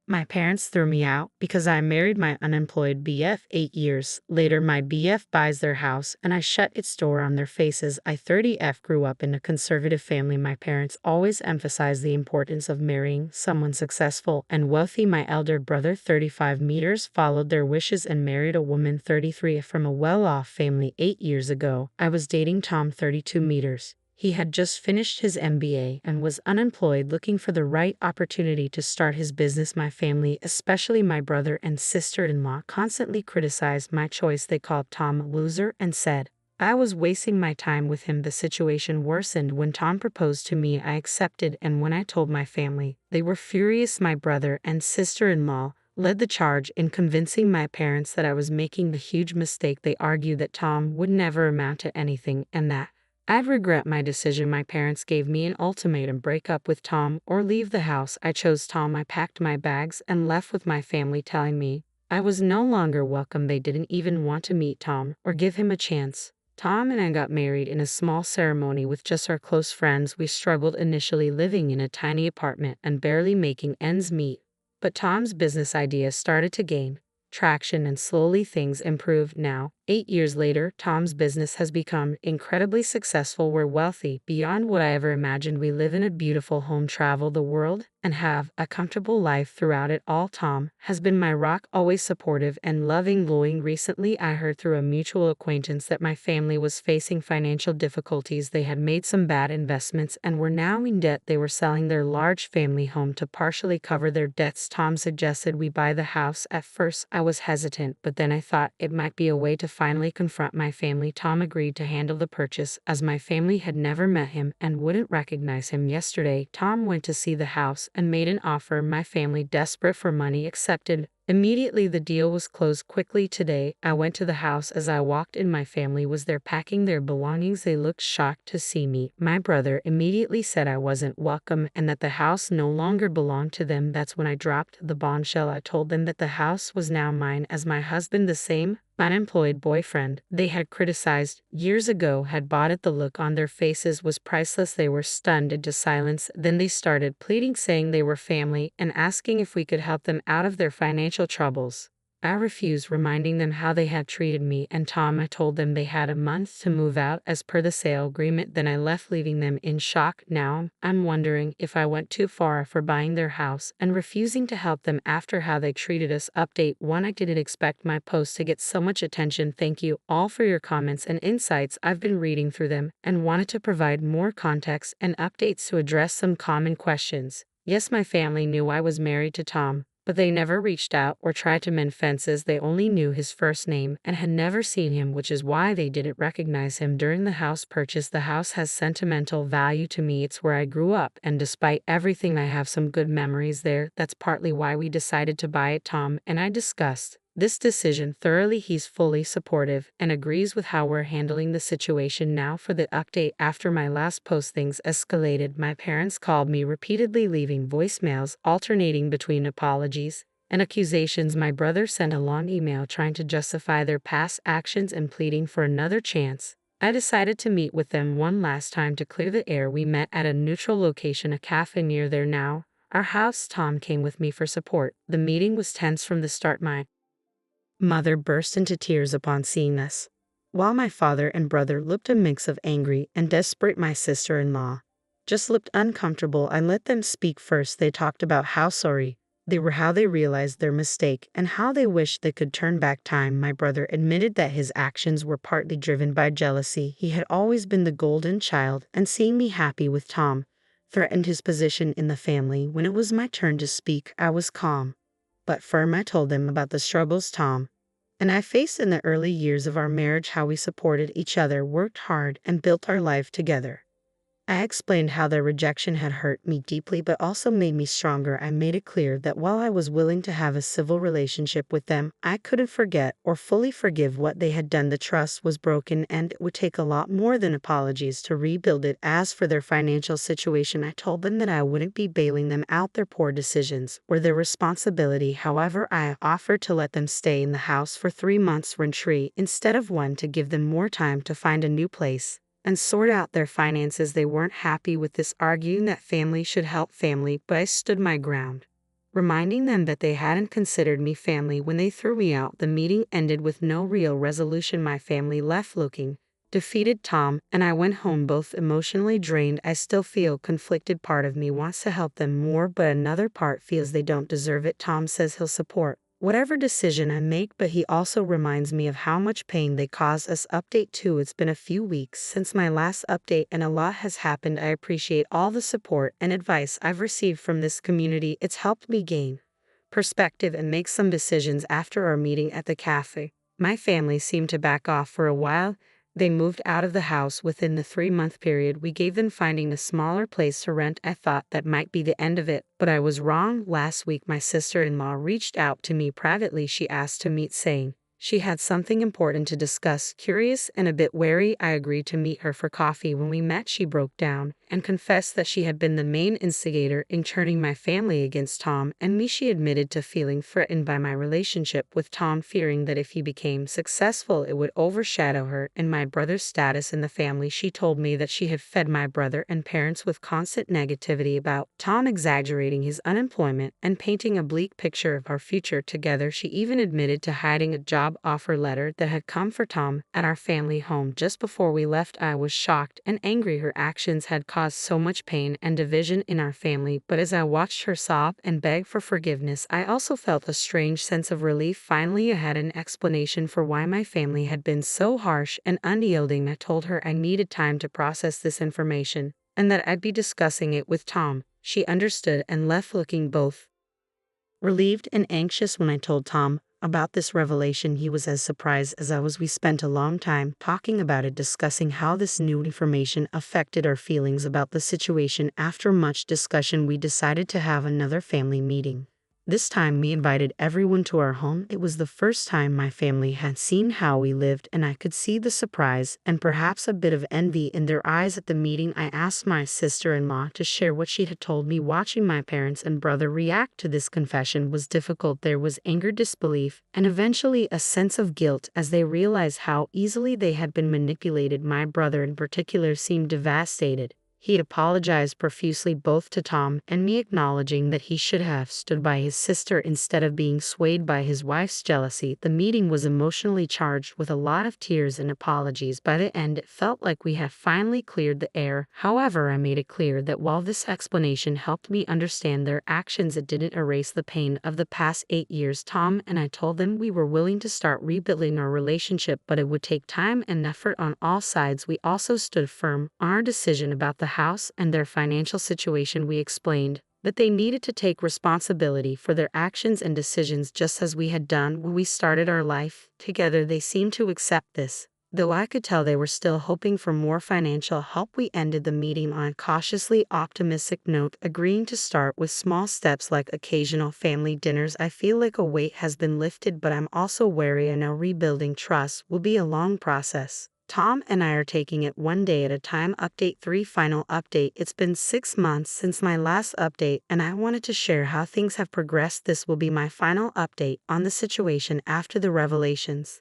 My parents threw me out because I married my unemployed BF 8 years. Later, my BF buys their house and I shut its door on their faces. I 30F grew up in a conservative family. My parents always emphasized the importance of marrying someone successful and wealthy. My elder brother 35 meters followed their wishes and married a woman 33 from a well-off family. 8 years ago, I was dating Tom 32 meters. He had just finished his MBA and was unemployed, looking for the right opportunity to start his business. My family, especially my brother and sister-in-law, constantly criticized my choice. They called Tom a loser and said I was wasting my time with him. The situation worsened when Tom proposed to me. I accepted, and when I told my family, they were furious. My brother and sister-in-law led the charge in convincing my parents that I was making a huge mistake. They argued that Tom would never amount to anything and that I'd regret my decision. My parents gave me an ultimatum: break up with Tom or leave the house. I chose Tom. I packed my bags and left with my family, telling me I was no longer welcome. They didn't even want to meet Tom or give him a chance. Tom and I got married in a small ceremony with just our close friends. We struggled initially, living in a tiny apartment and barely making ends meet. But Tom's business idea started to gain traction and slowly things improved. Now, 8 years later, Tom's business has become incredibly successful. We're wealthy beyond what I ever imagined. We live in a beautiful home, travel the world, and have a comfortable life throughout it all. Tom has been my rock, always supportive and loving. Recently, I heard through a mutual acquaintance that my family was facing financial difficulties. They had made some bad investments and were now in debt. They were selling their large family home to partially cover their debts. Tom suggested we buy the house. At first, I was hesitant, but then I thought it might be a way to finally confront my family. Tom agreed to handle the purchase, as my family had never met him and wouldn't recognize him. Yesterday, Tom went to see the house and made an offer. My family, desperate for money, accepted. Immediately, the deal was closed quickly. Today, I went to the house. As I walked in, my family was there packing their belongings. They looked shocked to see me. My brother immediately said I wasn't welcome and that the house no longer belonged to them. That's when I dropped the bombshell. I told them that the house was now mine, as my husband, the same unemployed boyfriend they had criticized years ago, had bought it. The look on their faces was priceless. They were stunned into silence. Then they started pleading, saying they were family and asking if we could help them out of their financial troubles. I refused, reminding them how they had treated me and Tom. I told them they had a month to move out as per the sale agreement. Then I left, leaving them in shock. Now, I'm wondering if I went too far for buying their house and refusing to help them after how they treated us. Update 1: I didn't expect my post to get so much attention. Thank you all for your comments and insights. I've been reading through them and wanted to provide more context and updates to address some common questions. Yes, my family knew I was married to Tom, but they never reached out or tried to mend fences. They only knew his first name and had never seen him, which is why they didn't recognize him during the house purchase. The house has sentimental value to me. It's where I grew up, and despite everything, I have some good memories there. That's partly why we decided to buy it. Tom and I discussed this decision thoroughly. He's fully supportive and agrees with how we're handling the situation. Now for the update. After my last post, things escalated. My parents called me repeatedly, leaving voicemails alternating between apologies and accusations. My brother sent a long email trying to justify their past actions and pleading for another chance. I decided to meet with them one last time to clear the air. We met at a neutral location, a cafe near there now. Our house. Tom came with me for support. The meeting was tense from the start. My mother burst into tears upon seeing us, while my father and brother looked a mix of angry and desperate. My sister-in-law just looked uncomfortable. I let them speak first. They talked about how sorry they were, how they realized their mistake, and how they wished they could turn back time. My brother admitted that his actions were partly driven by jealousy. He had always been the golden child, and seeing me happy with Tom threatened his position in the family. When it was my turn to speak, I was calm but firm. I told them about the struggles Tom and I faced in the early years of our marriage, how we supported each other, worked hard, and built our life together. I explained how their rejection had hurt me deeply but also made me stronger. I made it clear that while I was willing to have a civil relationship with them, I couldn't forget or fully forgive what they had done. The trust was broken and it would take a lot more than apologies to rebuild it. As for their financial situation, I told them that I wouldn't be bailing them out. Their poor decisions were their responsibility. However, I offered to let them stay in the house for 3 months rent-free instead of one, to give them more time to find a new place and sort out their finances. They weren't happy with this, arguing that family should help family, but I stood my ground. reminding them that they hadn't considered me family when they threw me out. The meeting ended with no real resolution. My family left looking defeated. Tom and I went home both emotionally drained. I still feel conflicted. Part of me wants to help them more, but another part feels they don't deserve it. Tom says he'll support whatever decision I make, but he also reminds me of how much pain they caused us. Update 2. It's been a few weeks since my last update and a lot has happened. I appreciate all the support and advice I've received from this community. It's helped me gain perspective and make some decisions. After our meeting at the cafe, my family seemed to back off for a while. They moved out of the house within the 3-month period we gave them, finding a smaller place to rent. I thought that might be the end of it, but I was wrong. Last week, my sister-in-law reached out to me privately. She asked to meet, saying she had something important to discuss. Curious and a bit wary, I agreed to meet her for coffee. When we met, she broke down and confessed that she had been the main instigator in turning my family against Tom and me. She admitted to feeling threatened by my relationship with Tom, fearing that if he became successful, it would overshadow her and my brother's status in the family. She told me that she had fed my brother and parents with constant negativity about Tom, exaggerating his unemployment and painting a bleak picture of our future together. She even admitted to hiding a job offer letter that had come for Tom at our family home just before we left. I was shocked and angry. Her actions had caused so much pain and division in our family, but as I watched her sob and beg for forgiveness, I also felt a strange sense of relief. Finally, I had an explanation for why my family had been so harsh and unyielding. I told her I needed time to process this information and that I'd be discussing it with Tom. She understood and left looking both relieved and anxious. When I told Tom about this revelation, he was as surprised as I was. We spent a long time talking about it, discussing how this new information affected our feelings about the situation. After much discussion, we decided to have another family meeting. This time we invited everyone to our home. It was the first time my family had seen how we lived, and I could see the surprise and perhaps a bit of envy in their eyes. At the meeting, I asked my sister-in-law to share what she had told me. Watching my parents and brother react to this confession was difficult. There was anger, disbelief, and eventually a sense of guilt as they realized how easily they had been manipulated. My brother in particular seemed devastated. He apologized profusely both to Tom and me, acknowledging that he should have stood by his sister instead of being swayed by his wife's jealousy. The meeting was emotionally charged with a lot of tears and apologies. By the end, it felt like we had finally cleared the air. However, I made it clear that while this explanation helped me understand their actions, it didn't erase the pain of the past 8 years. Tom and I told them we were willing to start rebuilding our relationship, but it would take time and effort on all sides. We also stood firm on our decision about the house and their financial situation. We explained that they needed to take responsibility for their actions and decisions just as we had done when we started our life together. They seemed to accept this, though I could tell they were still hoping for more financial help. We ended the meeting on a cautiously optimistic note, agreeing to start with small steps like occasional family dinners. I feel like a weight has been lifted, but I'm also wary. I know rebuilding trust will be a long process. Tom and I are taking it one day at a time. Update 3. Final update. It's been 6 months since my last update, and I wanted to share how things have progressed. This will be my final update on the situation after the revelations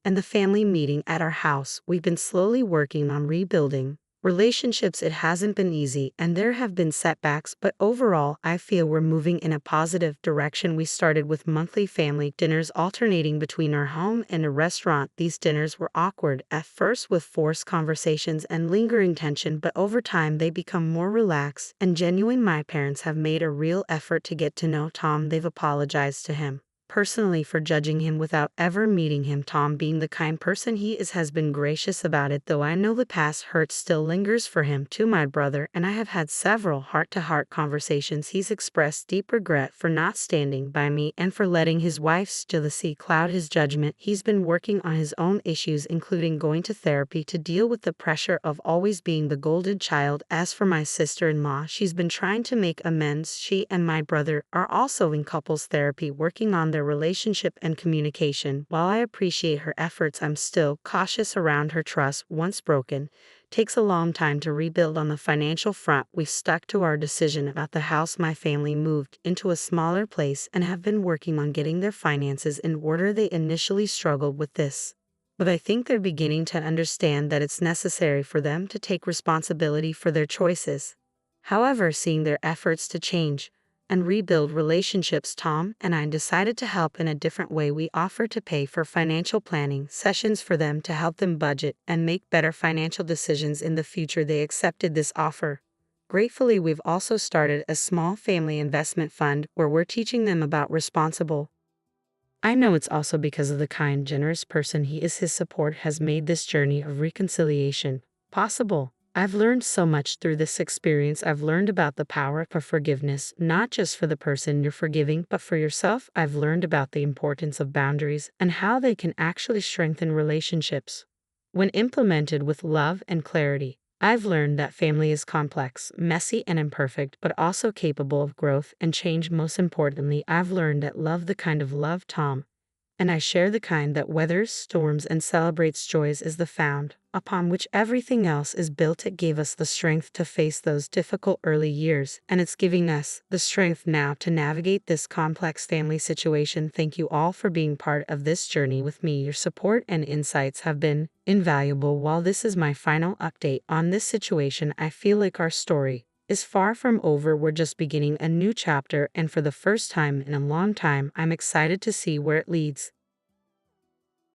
and the family meeting at our house. We've been slowly working on rebuilding relationships. It hasn't been easy, and there have been setbacks, but overall, I feel we're moving in a positive direction. We started with monthly family dinners alternating between our home and a restaurant. These dinners were awkward at first, with forced conversations and lingering tension, but over time they become more relaxed and genuine. My parents have made a real effort to get to know Tom. They've apologized to him personally for judging him without ever meeting him. Tom, being the kind person he is, has been gracious about it, though I know the past hurt still lingers for him. To my brother and I have had several heart-to-heart conversations. He's expressed deep regret for not standing by me and for letting his wife's jealousy cloud his judgment. He's been working on his own issues, including going to therapy to deal with the pressure of always being the golden child. As for my sister-in-law, she's been trying to make amends. She and my brother are also in couples therapy, working on their relationship and communication. While I appreciate her efforts, I'm still cautious around her. Trust, once broken, takes a long time to rebuild. On the financial front, we've stuck to our decision about the house. My family moved into a smaller place and have been working on getting their finances in order. They initially struggled with this, but I think they're beginning to understand that it's necessary for them to take responsibility for their choices. However, seeing their efforts to change and rebuild relationships. Tom and I decided to help in a different way. We offered to pay for financial planning sessions for them to help them budget and make better financial decisions in the future. They accepted this offer. Gratefully, we've also started a small family investment fund where we're teaching them about responsible. I know it's also because of the kind, generous person he is. His support has made this journey of reconciliation possible. I've learned so much through this experience. I've learned about the power of forgiveness, not just for the person you're forgiving, but for yourself. I've learned about the importance of boundaries and how they can actually strengthen relationships when implemented with love and clarity. I've learned that family is complex, messy, and imperfect, but also capable of growth and change. Most importantly, I've learned that love, the kind of love Tom and I share, the kind that weathers storms and celebrates joys, is the found upon which everything else is built. It gave us the strength to face those difficult early years, and it's giving us the strength now to navigate this complex family situation. Thank you all for being part of this journey with me. Your support and insights have been invaluable. While this is my final update on this situation, I feel like our story is far from over. We're just beginning a new chapter, and for the first time in a long time, I'm excited to see where it leads.